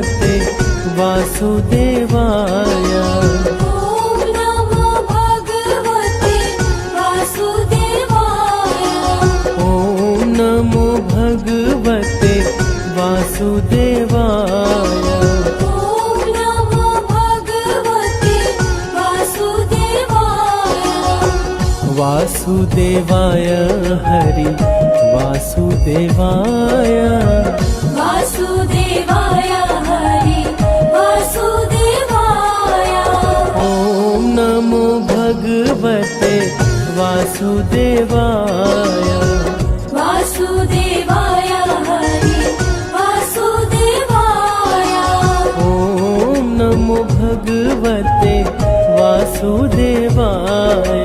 भगवते वासुदेवाय। ॐ नमो भगवते वासुदेवाय। ॐ नमो भगवते वासुदेवाय। ॐ नमो भगवते वासुदेवाय। वासुदेवाय हरि वासुदेवाय। वासुदेवाय हरि वासुदेवाय। ॐ नमो भगवते वासुदेवाय। वासुदेवाय हरि वासुदेवाय। ॐ नमो भगवते वासुदेवाय।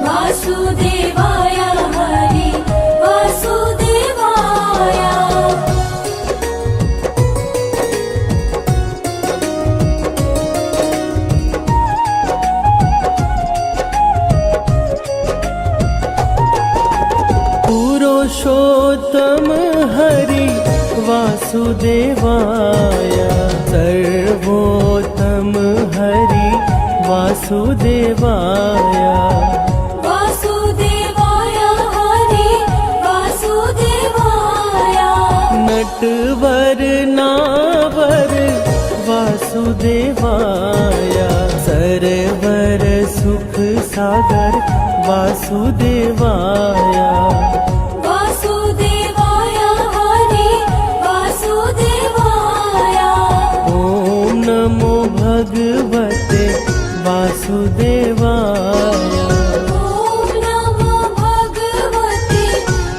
वासुदेवाय हरि वासुदेवाय। पुरुषोत्तम हरि वासुदेवाय। सर्वोत्तम हरि वासुदेवाय। वासुदेवाय हरि वासुदेवाय। नटवर नावर वासुदेवाय। सरवर सुख सागर वासुदेवाय। वासुदेवाय हरि वासुदेवाय। ॐ नमो भगवते वासुदेवाय। ॐ नमो भगवते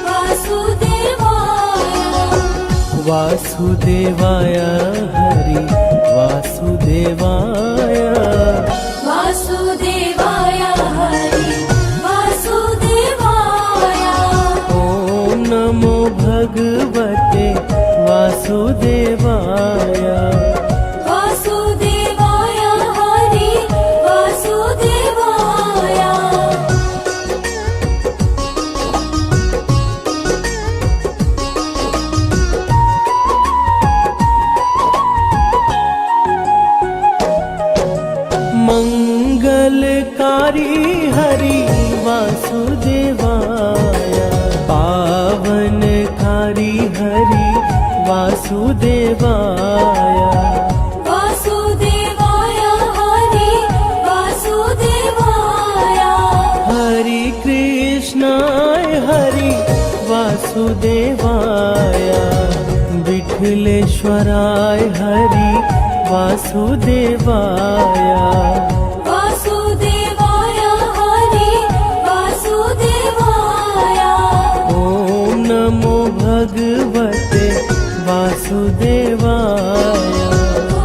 वासुदेवाय। वासुदेवाय हरि वासुदेवाय। वासुदेवाय हरि वासुदेवाय। ॐ नमो भगवते वासुदेवाय। वासुदेवाय हरि वासुदेवाय। मंगलकारी हरि वासुदेवाय। पावनकारी हरि वासुदेवाय। वासुदेवाय हरि वासुदेवाय। हरि कृष्णाय हरि वासुदेवाय। विठलेश्वराय हरि वासुदेवाय। वासुदेवाय हरि वासुदेवाय। ॐ नमो भगवते वासुदेवाय। ॐ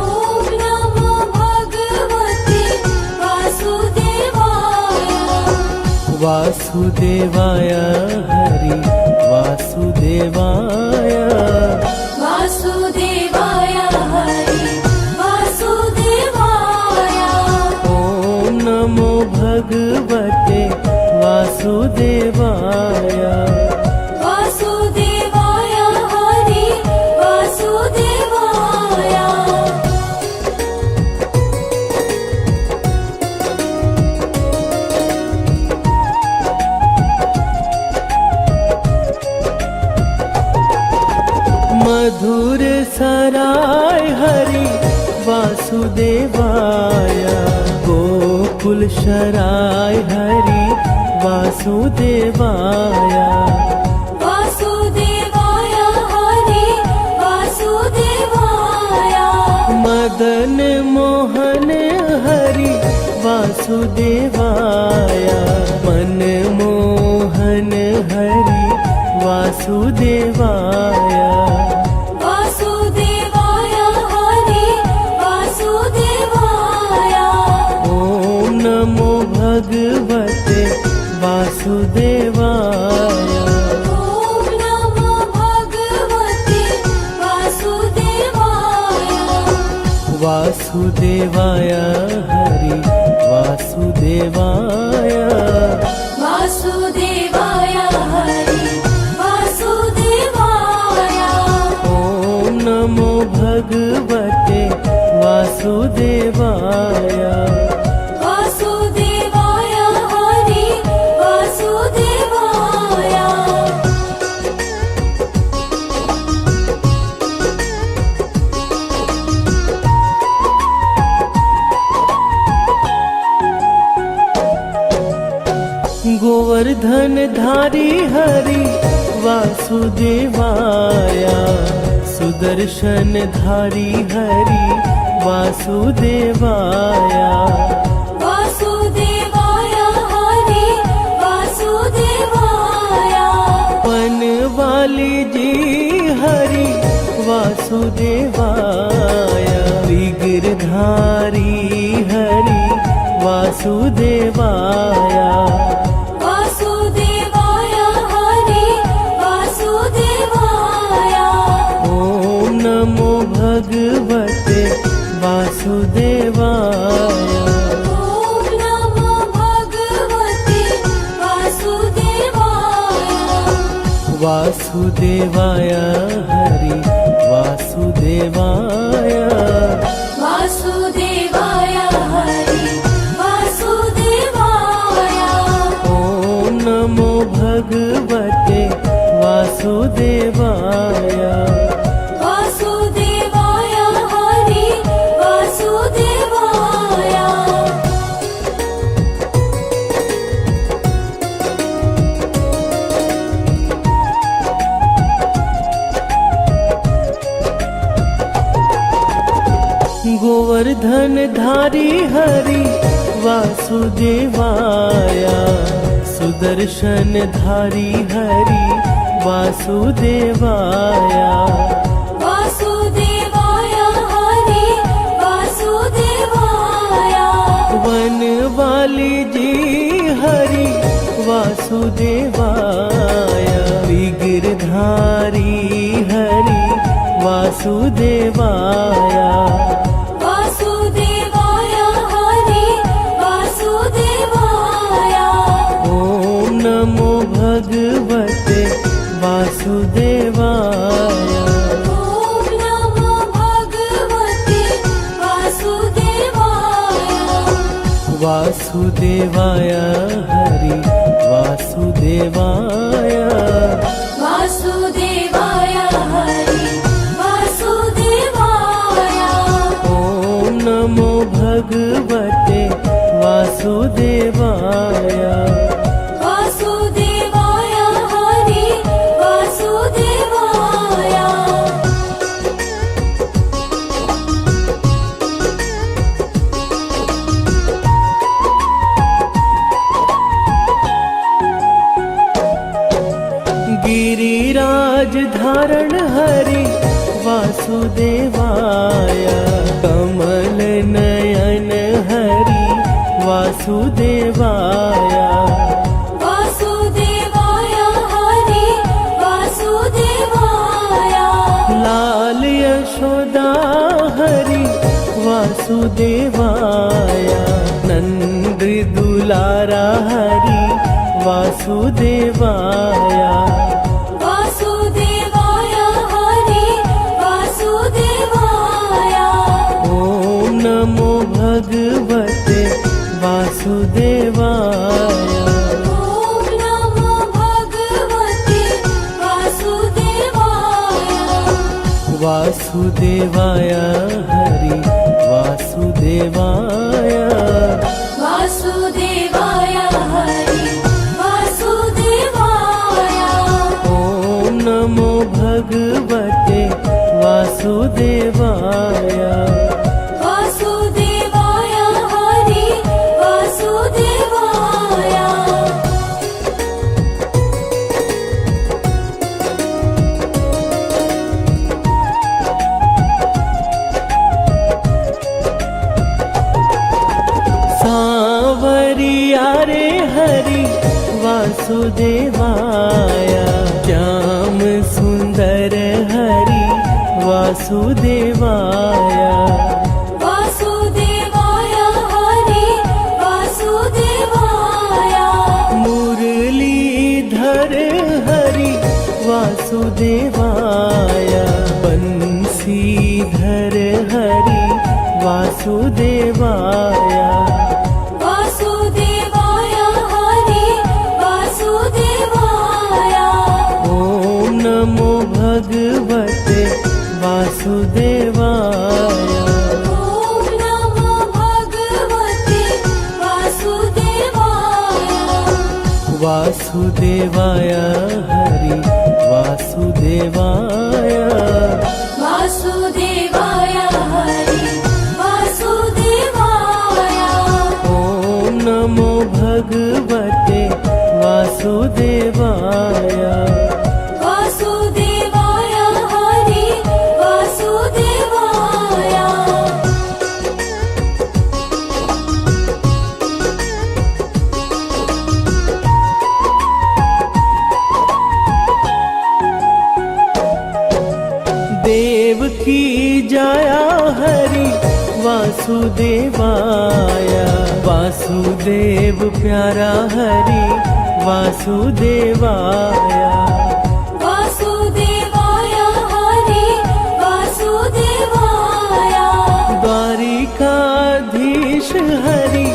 नमो भगवते वासुदेवाय। वासुदेवाय हरि वासुदेवाय। वासुदेवाय हरि वासुदेवाय। ॐ नमो भगवते वासुदेवाय। वासुदेवाय हरि वासुदेवाय। मधुर सराय हरि वासुदेवाय। गोकुल शराय हरि वासुदेवाय। वासुदेवाय हरि वासुदेवाय। मदन मोहन हरि वासुदेवाय। मनमोहन हरि वासुदेवाय। वासुदेवाय हरि वासुदेवाय। ॐ नमो भगवते वासुदेवाय। ॐ नमो भगवते वासुदेवाय। वासुदेवाय हरि वासुदेवाय। वासुदेवाय हरि वासुदेवाय। ॐ नमो भगवते वासुदेवाय वासुदेवाय हरि वासुदेवाय गोवर्धन धारी हरि वासुदेवाय सुदर्शन धारी हरि वासुदेवाय वासुदेवाय हरि वासुदेवाय वनवाली जी हरि वासुदेवाय गिरधारी हरि वासुदेवाय वासुदेवाय हरि वासुदेवाय ओम नमो भगवते वासुदेवाय ॐ नमो भगवते वासुदेवाय वासुदेवाय हरि वासुदेवाय वासुदेवाय हरि वासुदेवाय ओम नमो भगवते वासुदेवाय वासुदेवाय हरि वासुदेवाय गोवर्धन धारी हरि वासुदेवाय सुदर्शन धारी हरि वासुदेवाय वासुदेवाय हरि वासुदेवाय वनवाली जी हरि वासुदेवाय गिरधारी हरि वासुदेवाय वासुदेवाय हरि वासुदेवाय ओम नमो भगवते वासुदेवाय ॐ नमो भगवते वासुदेवाय वासुदेवाय हरि वासुदेवाय वासुदेवाय हरि वासुदेवाय ओम नमो भगवते वासुदेवाय वासुदेवाय हरि वासुदेवाय गिरिराज धारण हरि वासुदेवाय कमल नयन हरि वासुदेवाय वासुदेवाय हरि वासुदेवाय लाल यशोदा हरि वासुदेवाय नंद दुलारा हरि वासुदेवाय वासुदेवाय हरि वासुदेवाय ओम नमो भगवते वासुदेवाय ॐ नमो भगवते वासुदेवाय वासुदेवाय हरि वासुदेवाय वासुदेवाय हरि वासुदेवाय ओम नमो भगवते वासुदेवाय वासुदेवाय हरि वासुदेवाय सांवरिया रे हरि वासुदेवाय श्याम सुंदर हरि वासुदेवाय वासुदेवाय हरि वासुदेवाय मुरलीधर हरि वासुदेवाय बंसीधर श्रीधर हरि वासुदेवाय वासुदेवाय हरि वासुदेवाय ॐ नमो भगवते वासुदेवाय ॐ नमो भगवते वासुदेवाय वासुदेवाय हरि वासुदेवाय वासुदेवाय हरि वासुदेवाय ॐ नमो भगवते वासुदेवाय वासुदेवाय हरि वासुदेवाय देव की जाया हरि वासुदेवाय वासुदेव प्यारा हरि वासुदेवाय वासुदेवाय हरि वासुदेवाय द्वारिकाधीश हरि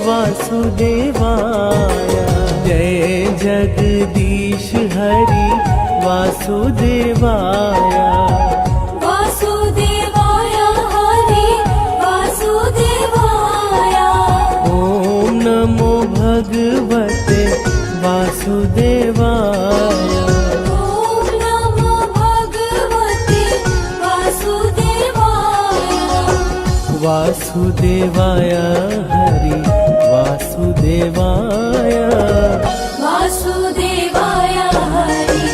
वासुदेवाय जय जगदीश हरि वासुदेवाय वासुदेवाय हरि वासुदेवाय ॐ नमो भगवते वासुदेवाय ॐ नमो भगवते वासुदेवाय वासुदेवाय हरि वासुदेवाय वासुदेवाय हरि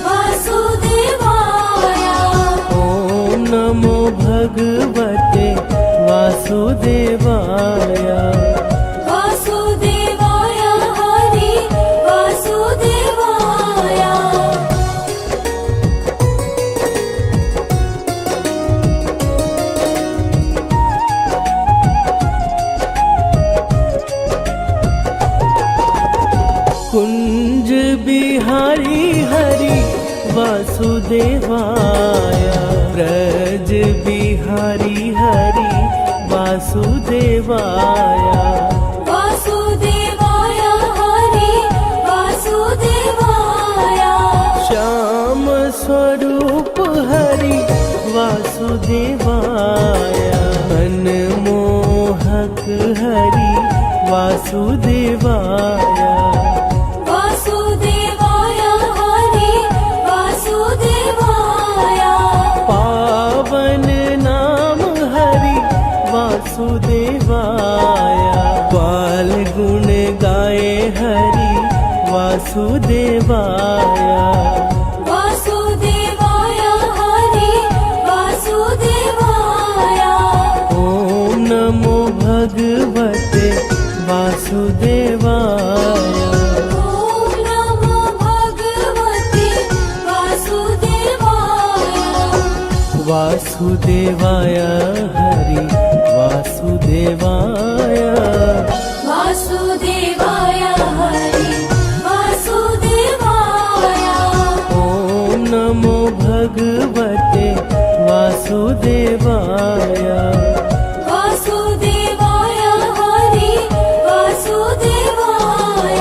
वासुदेवाय ॐ नमो भगवते वासुदेवाय वासुदेवाय हरि वासुदेवाय कुंज बिहारी हरि वासुदेवाय ब्रज बिहारी हरि वासुदेवाय वासुदेवाय हरि वासुदेवाय श्याम स्वरूप हरि वासुदेवाय मनमोहक हरि वासुदेवाय वासुदेवाय हरि वासुदेवाय पावन नाम हरि वासुदेवाय बाल गुण गाए हरि वासुदेवाय वासुदेवाय हरि वासुदेवाय ॐ नमो भगवते वासुदेवाय ॐ नमो भगवते वासुदेवाय वासुदेवाय हरि वासुदेवाय वासुदेवाय हरि वासुदेवाय ॐ नमो भगवते वासुदेवाय वासुदेवाय हरि वासुदेवाय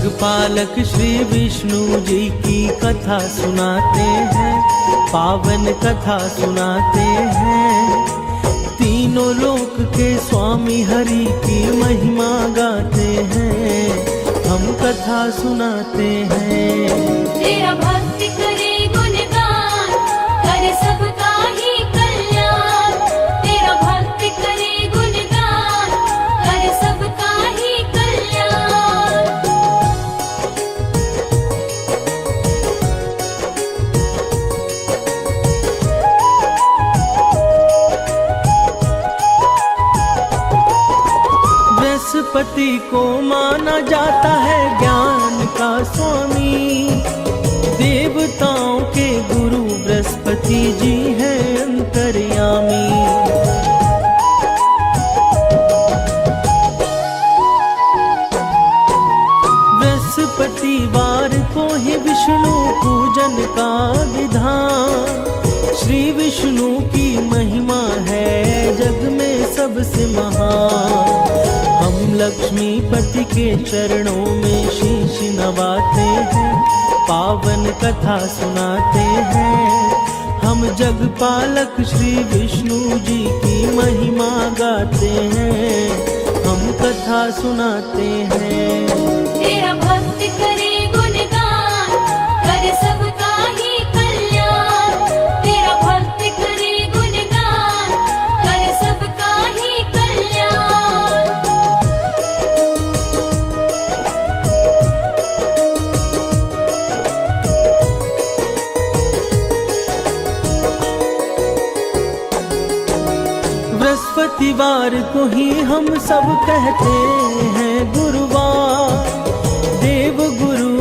जगपालक श्री विष्णु जी की कथा सुनाते हैं, पावन कथा सुनाते हैं। तीनों लोक के स्वामी हरि की महिमा गाते हैं, हम कथा सुनाते हैं। तेरा भक्ति करे गुणगान, करे सबका ही कल्याण। तेरा भक्ति करे गुणगान, करे सबका ही कल्याण। बृहस्पति को माना जाता है ज्ञान का स्वामी, देवताओं के गुरु बृहस्पति जी हैं अंतर्यामी। बृहस्पतिवार को ही विष्णु पूजन का विधान, श्री विष्णु की महिमा है जग में सबसे महान। हम लक्ष्मीपति के चरणों में शीश नवाते हैं, पावन कथा सुनाते हैं। हम जगपालक श्री विष्णु जी की महिमा गाते हैं, हम कथा सुनाते हैं। तेरा भक्ति करे गुणगान, करे सबका ही कल्याण। तेरा भक्ति करे गुणगान, करे सबका ही कल्याण। बृहस्पतिवार को ही हम सब कहते हैं गुरुवार, देव गुरु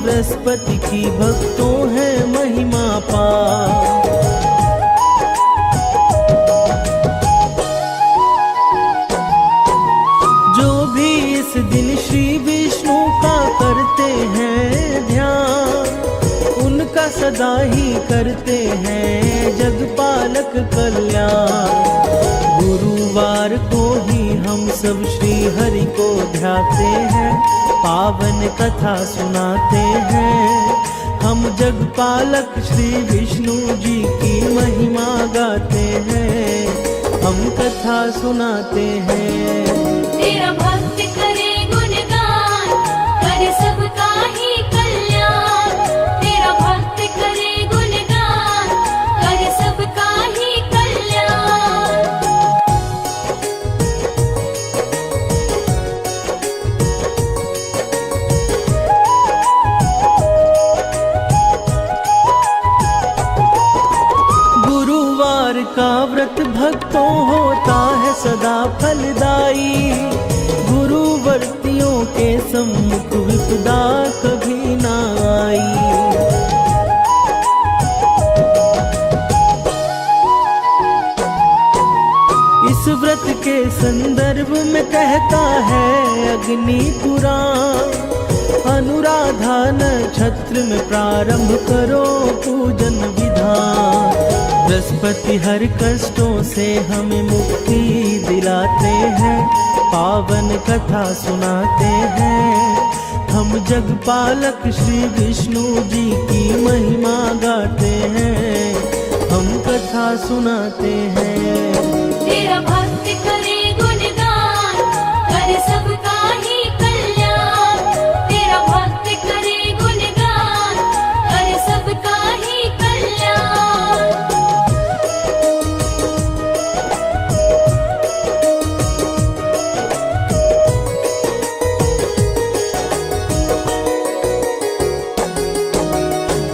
बृहस्पति की भक्तों है महिमा पार। जो भी इस दिन श्री विष्णु का करते हैं ध्यान, उनका सदा ही करते हैं जगपालक कल्याण। गुरुवार को ही हम सब श्री हरि को ध्याते हैं, पावन कथा सुनाते हैं। हम जगपालक श्री विष्णु जी की महिमा गाते हैं, हम कथा सुनाते हैं। तेरा भक्ति करे गुणगान, करे सबका ही कल्याण। तेरा भक्ति करे गुणगान, करे सबका ही कल्याण। गुरुवार का व्रत भक्तों होता है सदा फलदायी, गुरुवर्तियों के सम्मुख विपदा कभी ना आई। इस व्रत के संदर्भ में कहता है अग्नि पुराण, अनुराधा नक्षत्र में प्रारंभ करो पूजन विधान। बृहस्पति हर कष्टों से हमें मुक्ति दिलाते हैं, पावन कथा सुनाते हैं। हम जगपालक श्री विष्णु जी की महिमा गाते हैं, हम कथा सुनाते हैं। तेरा भक्ति करे गुणगान, करे सबका ही कल्याण। तेरा भक्ति करे गुणगान, करे सबका ही कल्याण।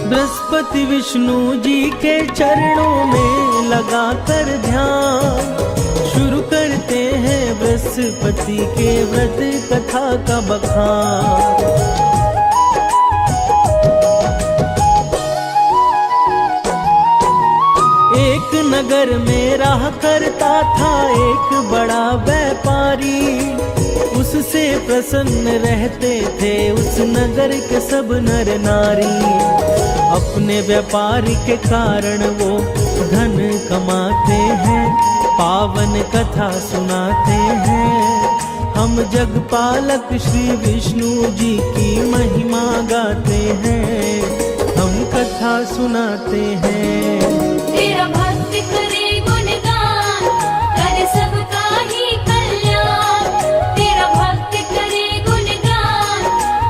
बृहस्पति विष्णु जी के चरणों में लगा कर ध्यान, शुरू करते हैं बृहस्पति के व्रत कथा का बखान। एक नगर में राह करता था एक बड़ा व्यापारी, उससे प्रसन्न रहते थे उस नगर के सब नर नारी। अपने व्यापार के कारण वो धन कमाते हैं, पावन कथा सुनाते हैं। हम जगपालक श्री विष्णु जी की महिमा गाते हैं, हम कथा सुनाते हैं। तेरा भक्त करे गुणगान, कर सबका ही कल्याण। तेरा भक्त करे गुणगान,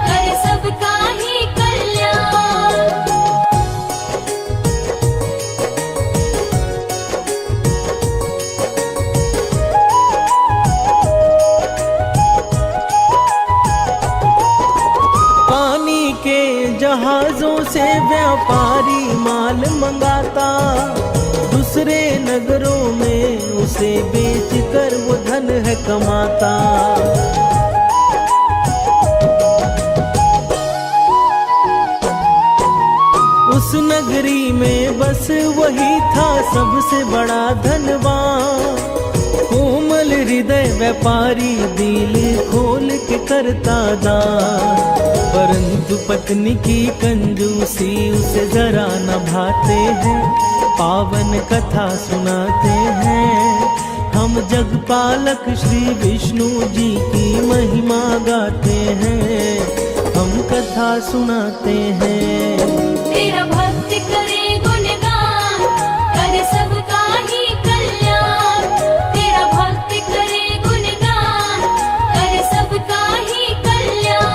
कर सबका ही कल्याण। पानी के जहाजों से व्यापारी माल मंगाता, दूसरे नगरों में उसे बेचकर वो धन है कमाता। उस नगरी में बस वही था सबसे बड़ा धनवान, कोमल हृदय व्यापारी दिल खोल के करता दान। परंतु पत्नी की कंजूसी उसे जरा न भाते हैं, पावन कथा सुनाते हैं। हम जगपालक श्री विष्णु जी की महिमा गाते हैं, हम कथा सुनाते हैं। तेरा भक्त करे गुणगान, कर सबका ही कल्याण। तेरा भक्त करे गुणगान, कर सबका ही कल्याण।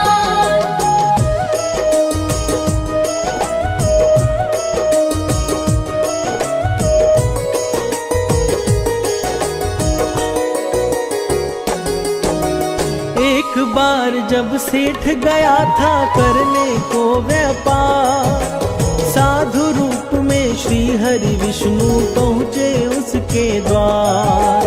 एक बार जब सेठ गया था करने को व्यापार, साधु रूप में श्री हरि विष्णु पहुँचे उसके द्वार।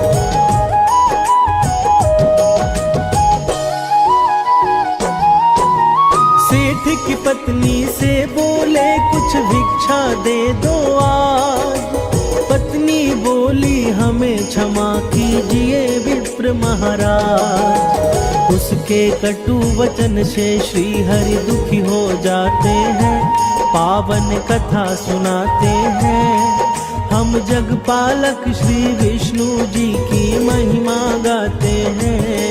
सेठ की पत्नी से बोले कुछ भिक्षा दे दो आज। पत्नी बोली हमें क्षमा कीजिए विप्र महाराज। उसके कटु वचन से श्री हरि दुखी हो जाते हैं, पावन कथा सुनाते हैं। हम जगपालक श्री विष्णु जी की महिमा गाते हैं,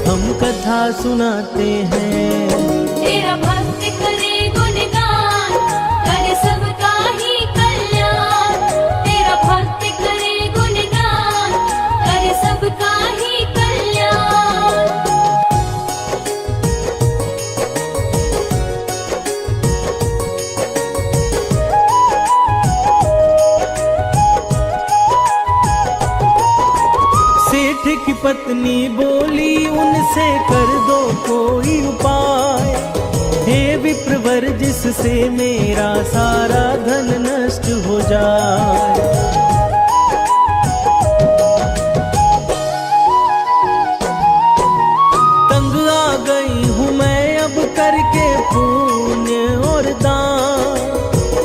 हम कथा सुनाते हैं। तेरा भक्त करे गुणगान, कर सबका ही कल्याण। तेरा भक्त करे गुणगान, कर सबका ही कल्याण। सेठ की पत्नी बोली उनसे कर दो कोई उपाय, हे विप्रवर जिससे मेरा सारा धन नष्ट हो जाए। तंग आ गई हूँ मैं अब करके पुण्य और दान,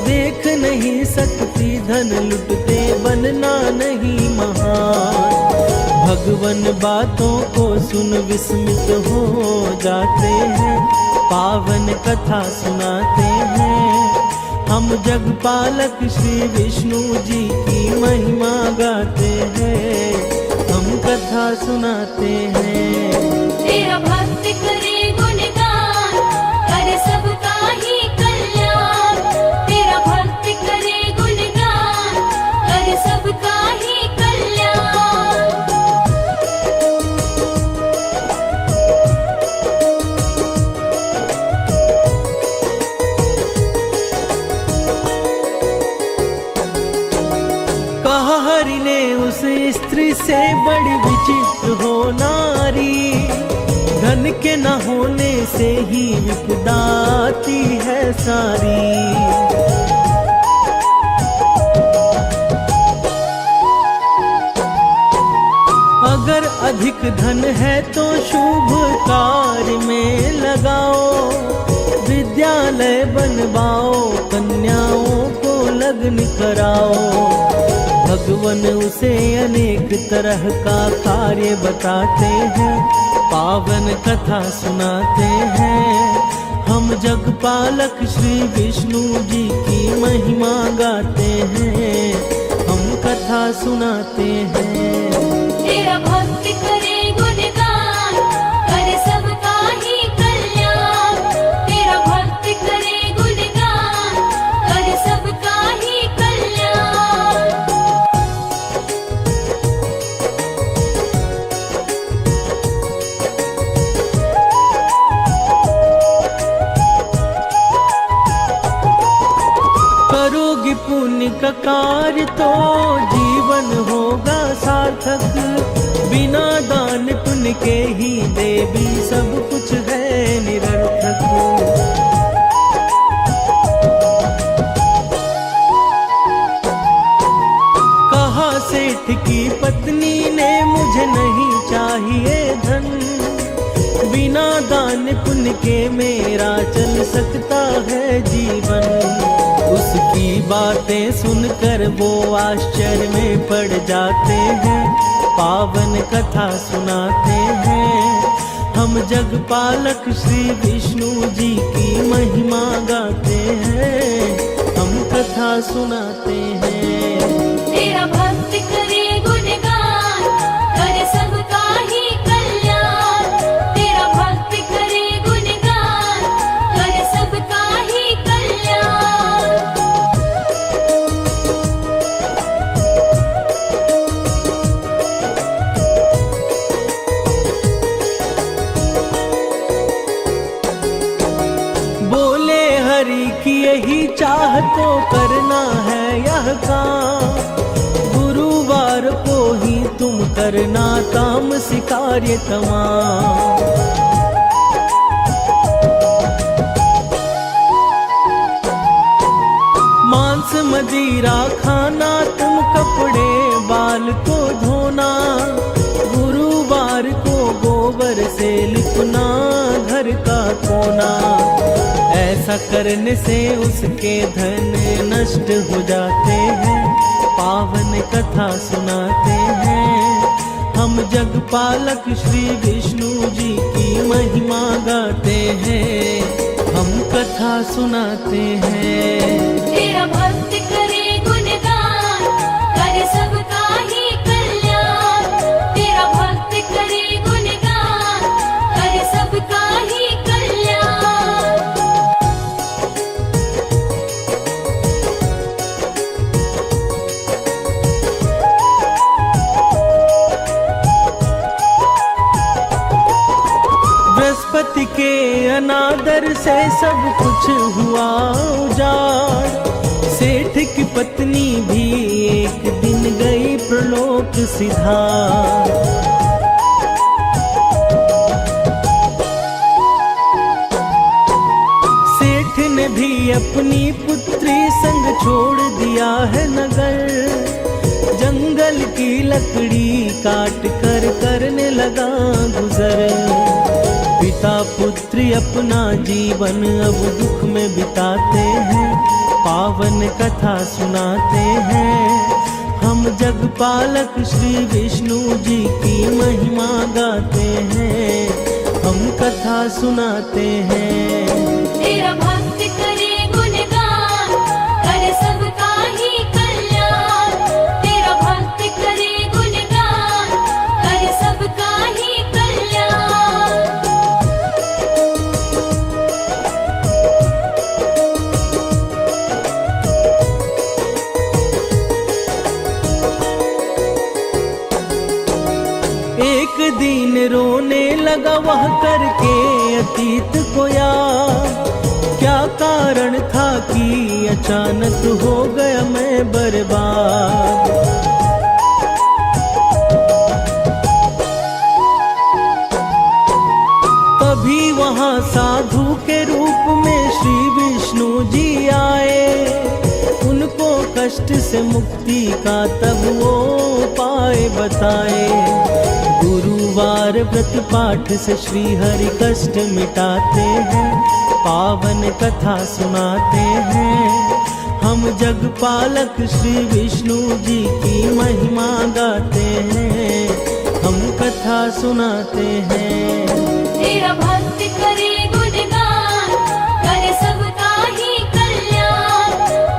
देख नहीं सकती धन लुटते बनना नहीं महान। भगवन बातों को सुन विस्मित हो जाते हैं, पावन कथा सुनाते हैं। हम जगपालक श्री विष्णु जी की महिमा गाते हैं, हम कथा सुनाते हैं। तेरा भक्त करे गुणगान, कर सबका ही कल्याण। तेरा भक्त करे गुणगान, कर सबका ही कल्याण। कहा हरि ने उस स्त्री से बड़ी विचित्र हो नारी, धन के न होने से ही विपदा आती है सारी। अगर अधिक धन है तो शुभ कार्य में लगाओ, विद्यालय बनवाओ, कन्याओं को लग्न कराओ। भगवन उसे अनेक तरह का कार्य बताते हैं, पावन कथा सुनाते हैं। हम जगपालक श्री विष्णु जी की महिमा गाते हैं, हम कथा सुनाते हैं। तेरा भक्त करे गुणगान, कार्य तो जीवन होगा सार्थक, बिना दान पुण्य के ही देवी सब कुछ है निरर्थक। कहा सेठ की पत्नी ने मुझे नहीं चाहिए धन, बिना दान पुण्य के मेरा चल सकता है जीवन। उसकी बातें सुनकर वो आश्चर्य में पड़ जाते हैं, पावन कथा सुनाते हैं। हम जगपालक श्री विष्णु जी की महिमा गाते हैं, हम कथा सुनाते हैं। तेरा भक्त करे गुणगान, करे सबका ही कल्याण। तेरा भक्त करे गुणगान, करे सबका ही कल्याण। बोले हरि की यही चाह तो करना है यह काम, गुरुवार को ही तुम करना तामसी कार्य तमाम। मांस मदिरा खाना, तुम कपड़े बाल को धोना, गुरुवार को गोबर से लिपना घर का कोना। ऐसा करने से उसके धन नष्ट हो जाते हैं, पावन कथा सुनाते हैं। हम जगपालक श्री विष्णु जी की महिमा गाते हैं, हम कथा सुनाते हैं। तेरा भक्त करे गुणगान, करे सबका ही कल्याण। तेरा भक्त करे गुणगान, करे सबका ही कल्याण। बृहस्पति के अनादर से सब कुछ हुआ उजाड़, सेठ की पत्नी भी एक दिन गई प्रलोक सिधार। सेठ ने भी अपनी पुत्री संग छोड़ दिया है नगर, जंगल की लकड़ी काट कर करने लगा गुजर। पिता पुत्री अपना जीवन अब दुख में बिताते हैं, पावन कथा सुनाते हैं। हम जगपालक श्री विष्णु जी की महिमा गाते हैं, हम कथा सुनाते हैं। तेरा भक्त करे गुणगान, करे सबका ही कल्याण। तेरा भक्त करे गुणगान, करे सबका ही कल्याण। एक दिन रोने लगा वह करके अतीत को याद, क्या कारण था कि अचानक हो गया मैं बर्बाद। तभी वहाँ साधु के रूप में श्री विष्णु जी आए, उनको कष्ट से मुक्ति का तब वो उपाय बताए। गुरुवार व्रत पाठ से श्री हरि कष्ट मिटाते हैं, पावन कथा सुनाते हैं। हम जगपालक श्री विष्णु जी की महिमा गाते हैं, हम कथा सुनाते हैं। तेरा भक्त करे गुणगान, करे सबका ही कल्याण।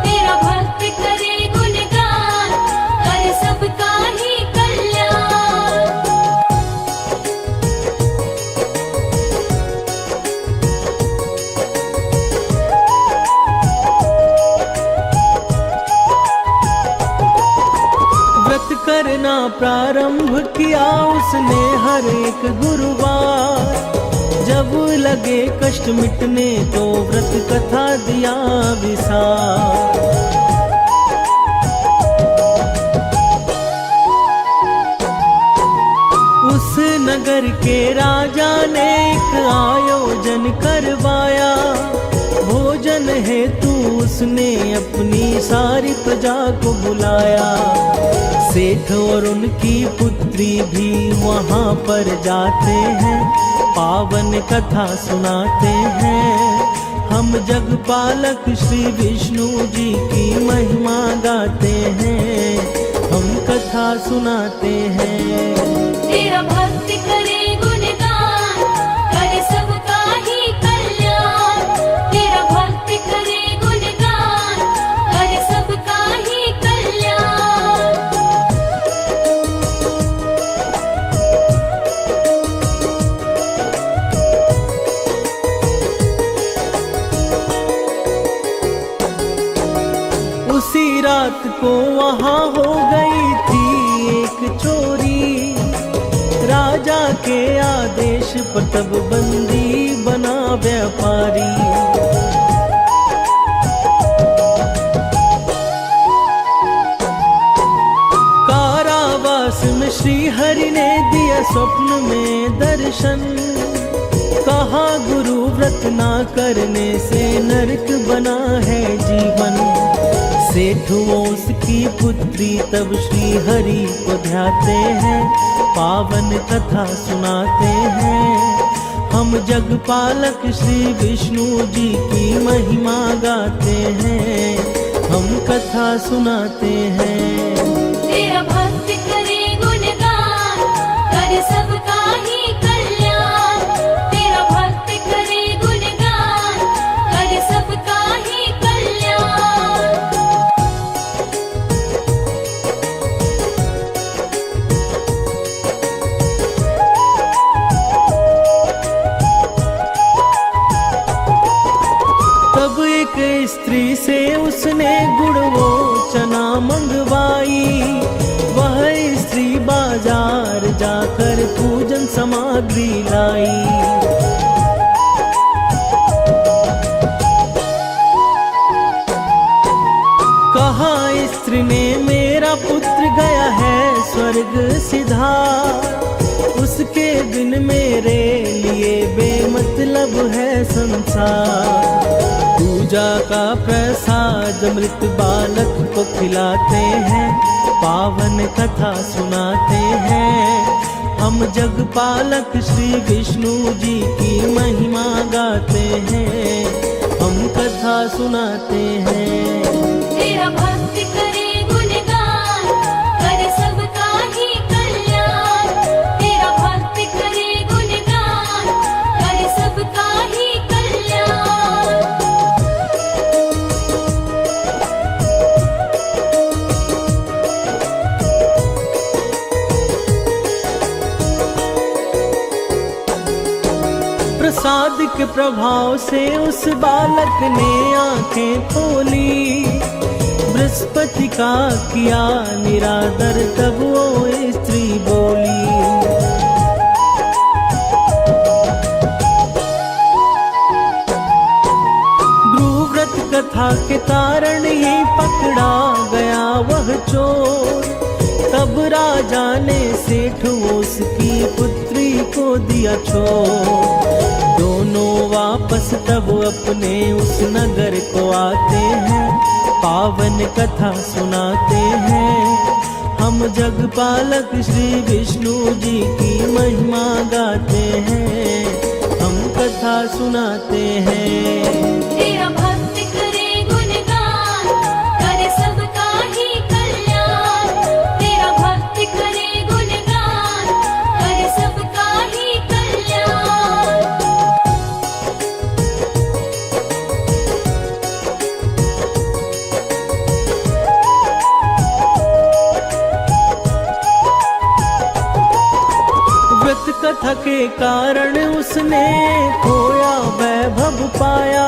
तेरा भक्त करे गुणगान, करे सबका ही कल्याण। व्रत करना प्रारंभ किया उसने हर एक गुरुवार, जब लगे कष्ट मिटने तो व्रत कथा दिया विसार। उस नगर के राजा ने एक आयोजन करवाया। भोजन हेतु उसने अपनी सारी प्रजा को बुलाया। सेठ और उनकी पुत्री भी वहाँ पर जाते हैं, पावन कथा सुनाते हैं। हम जगपालक श्री विष्णु जी की महिमा गाते हैं, हम कथा सुनाते हैं। तेरा भक्त करे गुणगान, करे सबका ही कल्याण। तेरा भक्त करे गुणगान, करे सबका ही कल्याण। उसी रात को वहाँ हो गई थी एक चोरी। राजा के आदेश पर तब बंदी बना व्यापारी। कारावास में श्री हरि ने दिया स्वप्न में दर्शन। कहा गुरु व्रत ना करने से नरक बना है जीवन। सेठुओं की पुत्री तब श्री हरि को ध्याते हैं, पावन कथा सुनाते हैं। हम जगपालक श्री विष्णु जी की महिमा गाते हैं, हम कथा सुनाते हैं। तेरा भक्त करे गुणगान, करे सबका ही कल्याण। तेरा भक्त करे गुणगान, करे सबका ही कल्याण। तब एक स्त्री से उसने गुड़ वो चना मंगवाई। वह स्त्री बाजार जाकर पूजन सामग्री लाई। कहा स्त्री ने मेरा पुत्र गया है स्वर्ग सिधार। उसके बिन मेरे लिए बेमतलब है संसार। पूजा का प्रसाद मृत बालक को खिलाते हैं, पावन कथा सुनाते हैं। हम जगपालक श्री विष्णु जी की महिमा गाते हैं, हम कथा सुनाते हैं। तेरा भक्त करे गुणगान, करे सबका ही कल्याण। तेरा भक्त करे गुणगान, करे सबका ही कल्याण। प्रसाद के प्रभाव से उस बालक ने आंखें खोली। बृहस्पति का किया निरादर तब वो स्त्री बोली। गुरुव्रत कथा के कारण ही पकड़ा गया वह चोर। तब राजा ने सेठ उसकी पुत्री को दिया छोड़। दोनों वापस तब अपने उस नगर को आते हैं, पावन कथा सुनाते हैं। हम जगपालक श्री विष्णु जी की महिमा गाते हैं, हम कथा सुनाते हैं। तेरा भक्त करे गुणगान, करे सबका ही कल्याण। तेरा भक्त करे गुणगान, करे सबका ही कल्याण। व्रत कथा के कारण उसने खोया वैभव पाया।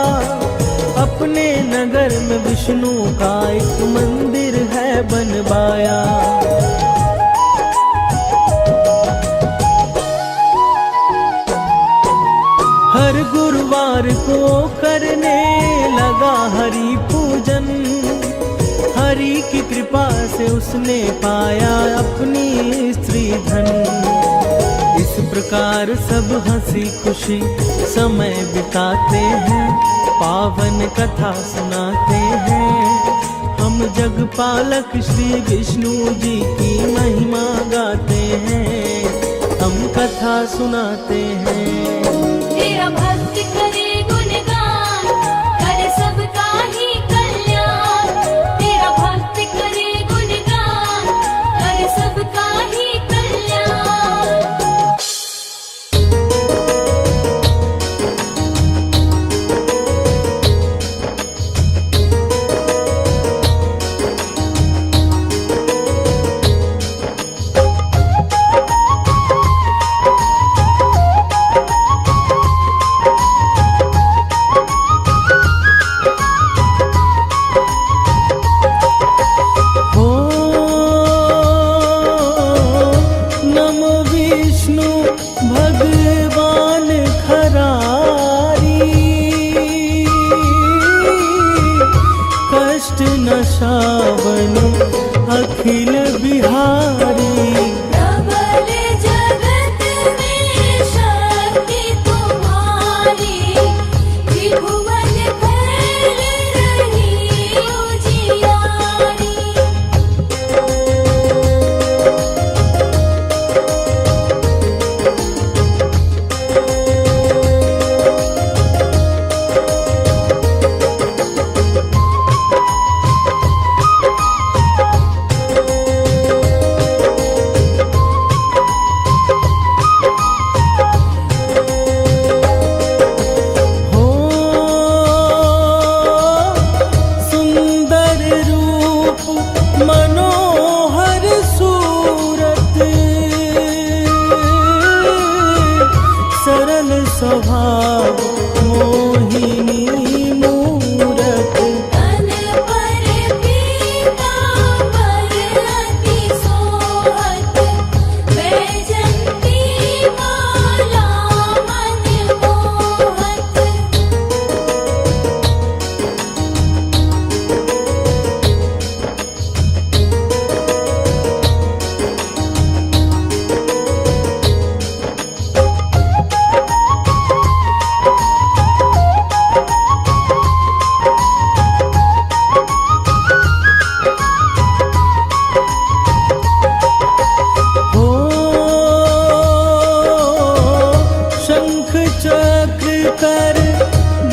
अपने नगर में विष्णु का एक मंदिर है बनवाया। हर गुरुवार को करने लगा हरि पूजन। हरि की कृपा से उसने पाया अपनी स्त्री धन। प्रकार सब हंसी खुशी समय बिताते हैं, पावन कथा सुनाते हैं। हम जग पालक श्री विष्णु जी की महिमा गाते हैं, हम कथा सुनाते हैं। तेरा भक्त करे गुणगान, करे सबका ही कल्याण। तेरा भक्त करे गुणगान, करे सबका ही कल्याण। भगवान खरारी, कष्ट नशावन अखिल बिहारी। प्रबल जगत में शक्ति तुम्हारी, त्रिभुवन फैल रही उजियारी। मनोहर सूरत, सरल स्वभाव मोहिनी मूरत। तन पर पीतांबर अति सोहत, वैजंती माला मन मोहत। शंख चक्र कर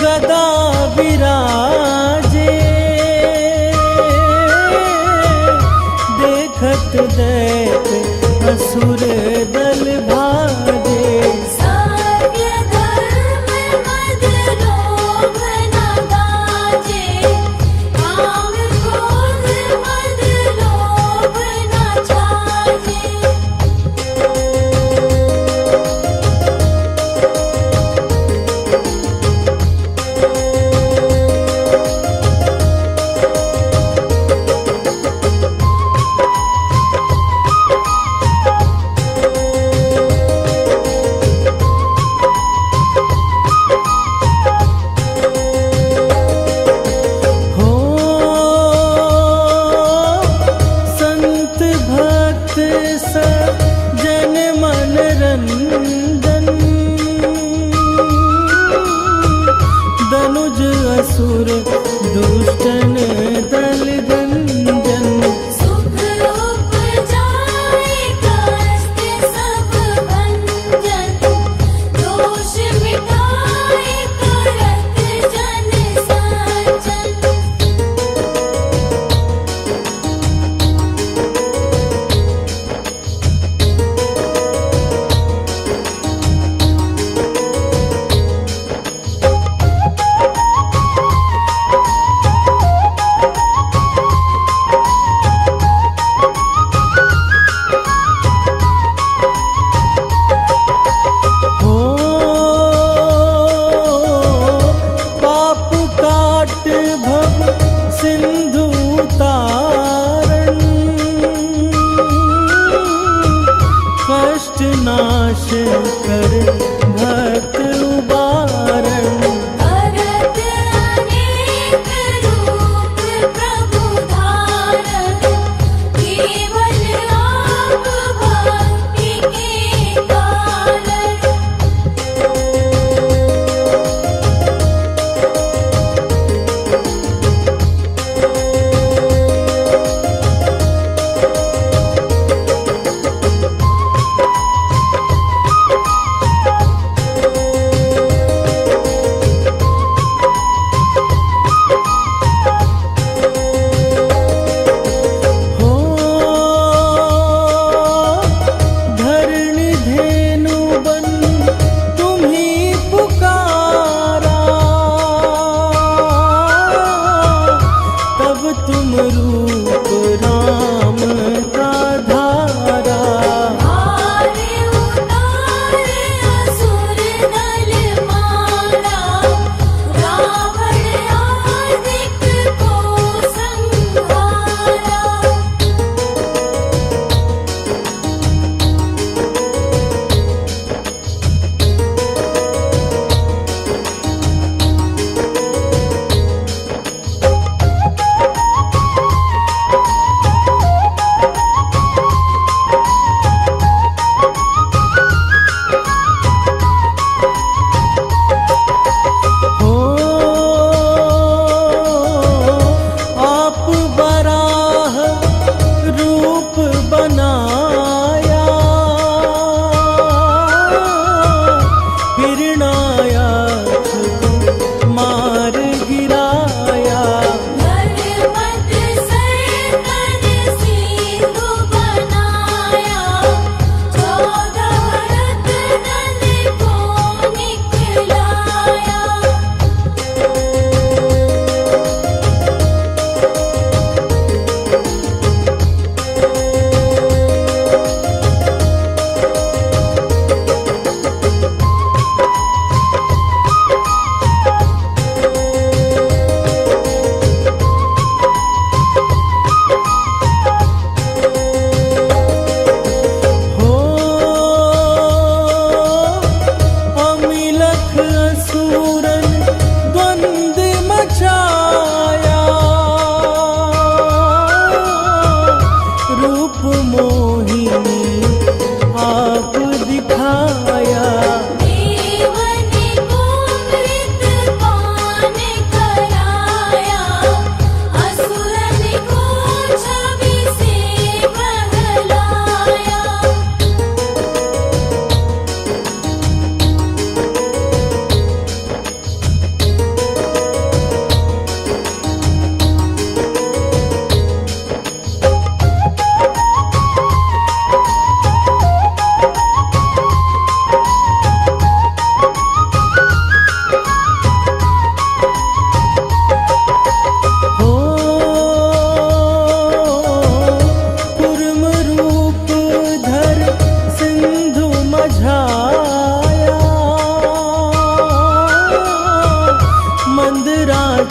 गदा विराजे, देखत दैत असुर दल भाजे। सत्य धर्म मद लोभ न गाजे, काम क्रोध मद लोभ न छाजे। संत भक्त सज्जन मन रंजन, दनुज असुर दुष्टन दल गंजन। सुख उपजाए कष्ट सब भंजन, दोष मिटाए करत जन सज्जन। नाश कर भक्त उबारण। भरत अनेक रूप प्रभु धारण, केवल आप भक्ति के कारण।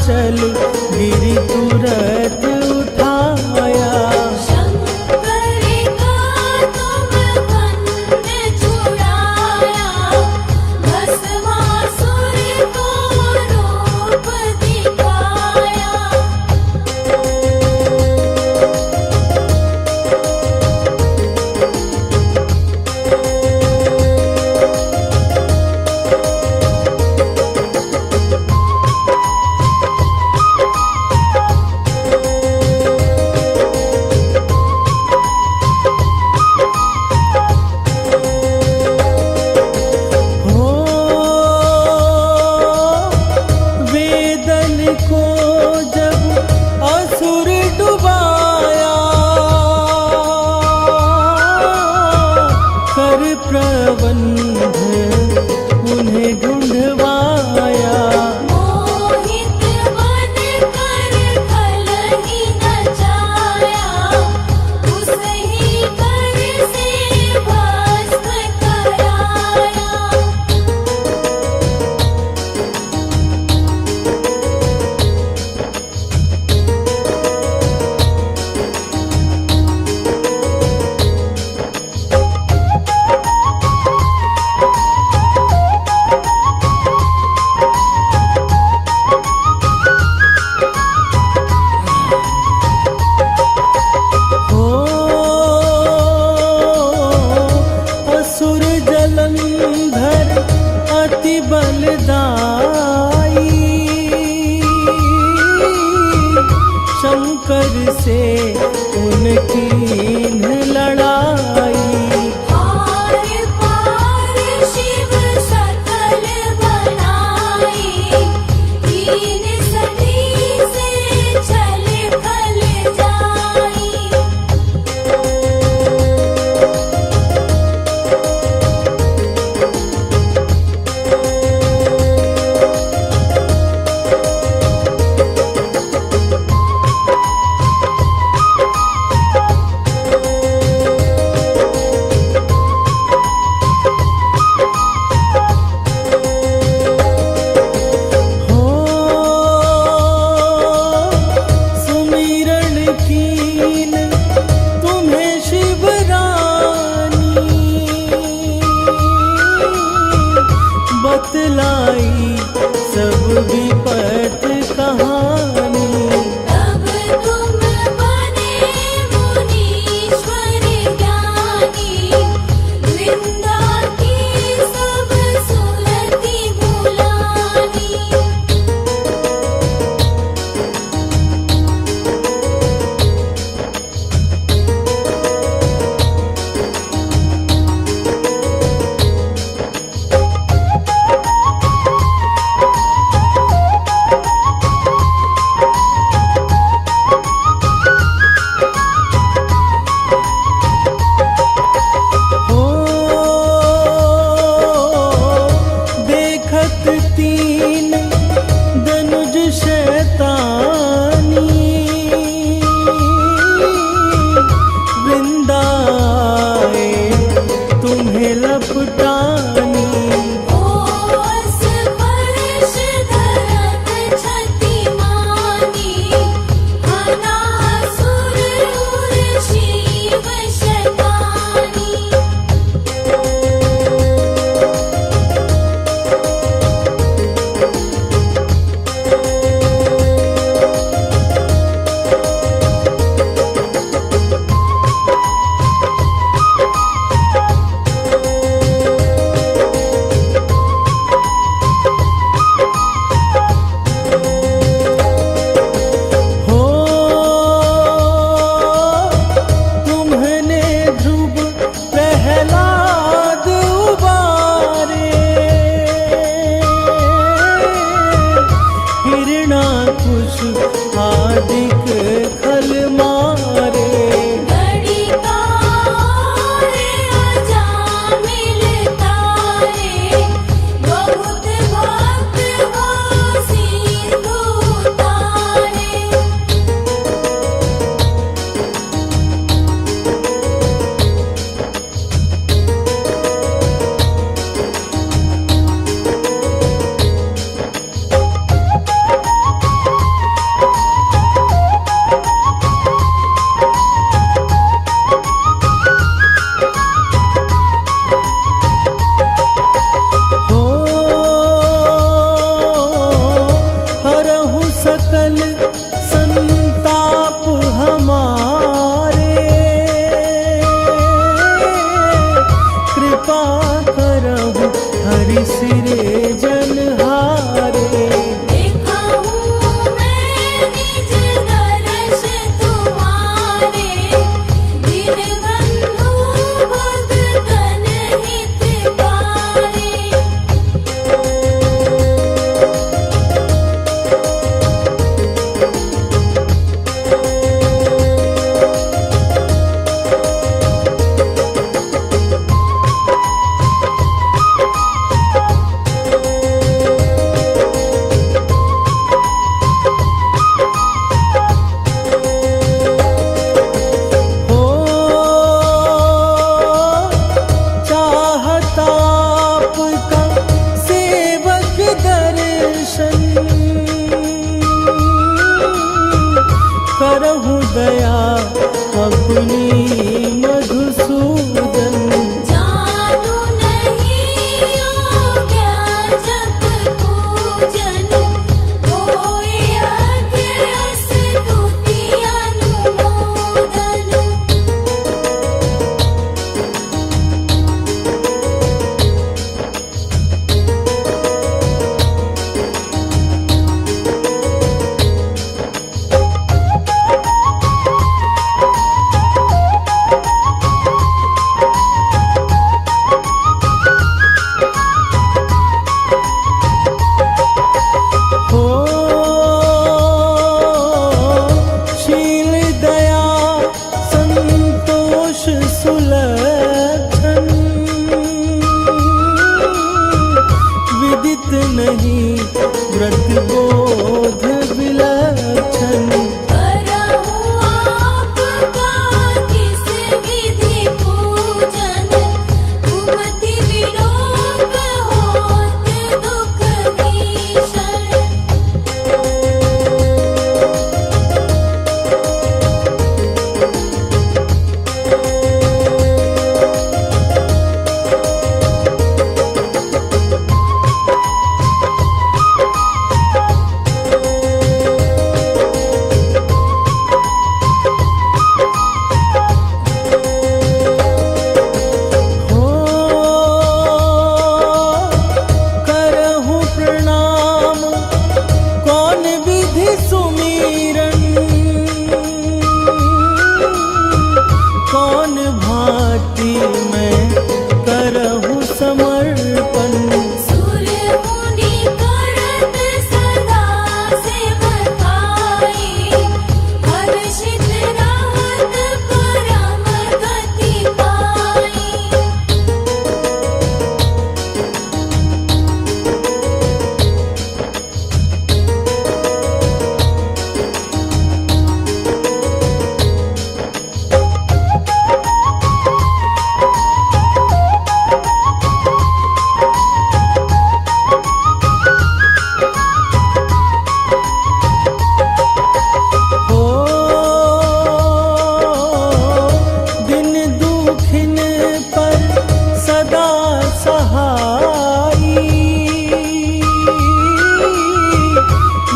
चल गिरी तुरत उठाया। शंकर का तुम बंद छुड़ाया, भस्मासुर को रूप दिखाया। हो वेदन को जब असुर डुबाया, कर प्रबंध उन्हें ढूंढवाया। मोहित बन कर कलही नचाया, उस ही कर से भस्म कराया। समर्पण। सूर्य मुनि करत सदा सेवकाई, हर्षित रहत परम गति पाई। हो दिन दुखिन पर सदा सहाई,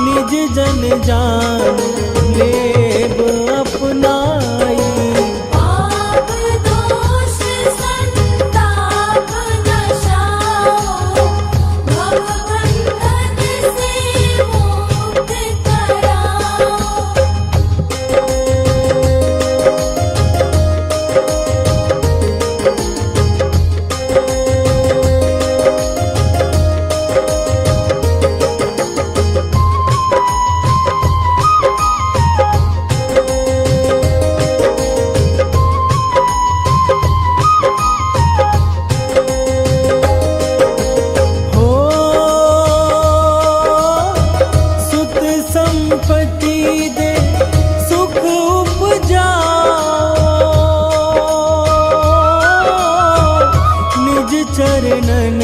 निज जन जान लेब अपनाई। पाप दोष संताप नशाओ, भव बंधन से मुक्त कराओ। हो सुत संपत्ति दे सुख उपजाओ, निज चरणन